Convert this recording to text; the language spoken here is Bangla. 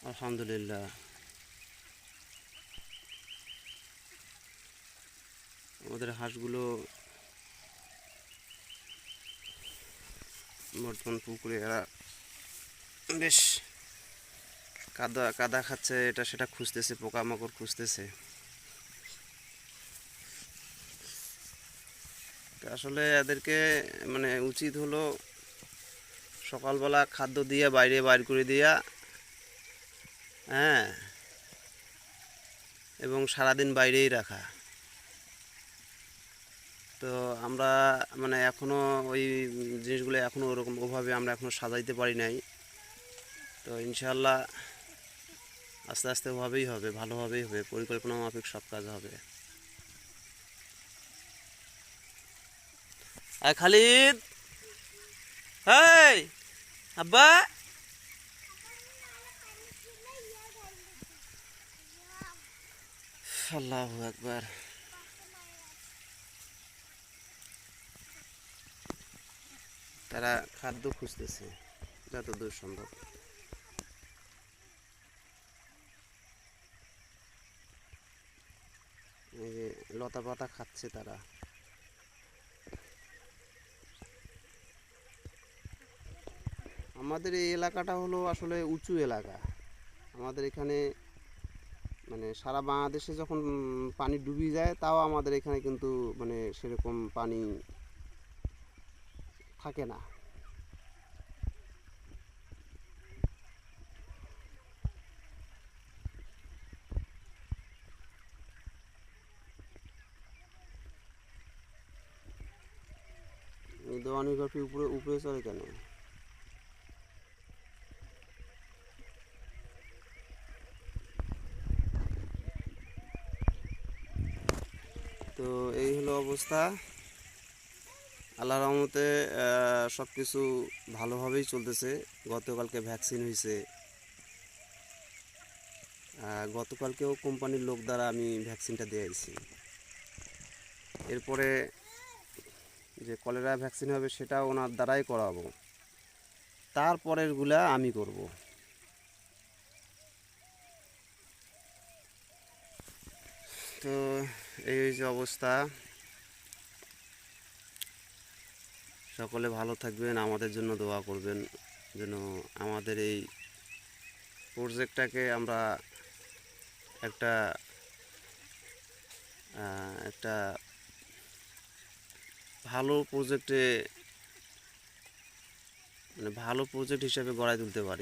আলহামদুলিল্লাহ। আমাদের হাঁসগুলো বর্তমান পুকুরে এরা বেশ কাদা কাদা খাচ্ছে, এটা সেটা খুঁজতেছে, পোকামাকড় খুঁজতেছে। আসলে এদেরকে মানে উচিত হলো সকালবেলা খাদ্য দিয়ে বাইরে বাইর করে দিয়া, হ্যাঁ, এবং সারাদিন বাইরেই রাখা। তো আমরা মানে এখনও ওই জিনিসগুলো এখনও ওরকম ওভাবে আমরা এখনও সাজাইতে পারি নাই। তো ইনশাআল্লাহ আস্তে আস্তে ওভাবেই হবে, ভালোভাবেই হবে, পরিকল্পনা মাফিক সব কাজ হবে। আর খালিদ, হেই আব্বা, আল্লাহু আকবার। তারা খাদ্য খুঁজতেছে যতদূর সম্ভব। এই যে লতা পাতা খাচ্ছে তারা। আমাদের এই এলাকাটা হলো আসলে উঁচু এলাকা। আমাদের এখানে মানে সারা বাংলাদেশে যখন পানি ডুবে যায়, তাও আমাদের এখানে কিন্তু মানে সেরকম পানি থাকে না। দেওয়ানি ঘরটি উপরে উপরে চলে কেন? তো এই হলো অবস্থা। আল্লাহর রহমতে সব কিছু ভালোভাবেই চলতেছে। গতকালকে ভ্যাকসিন হয়েছে। গতকালকেও কোম্পানির লোক দ্বারা আমি ভ্যাকসিনটা দিয়েছি। এরপরে যে কলেরা ভ্যাকসিন হবে সেটা ওনার দ্বারাই করাবো, তারপরেরগুলা আমি করব। তো এই যে অবস্থা। সকলে ভালো থাকবেন, আমাদের জন্য দোয়া করবেন যেন আমাদের এই প্রজেক্টটাকে আমরা একটা একটা ভালো প্রজেক্টে মানে ভালো প্রজেক্ট হিসেবে গড়ায় তুলতে পারি।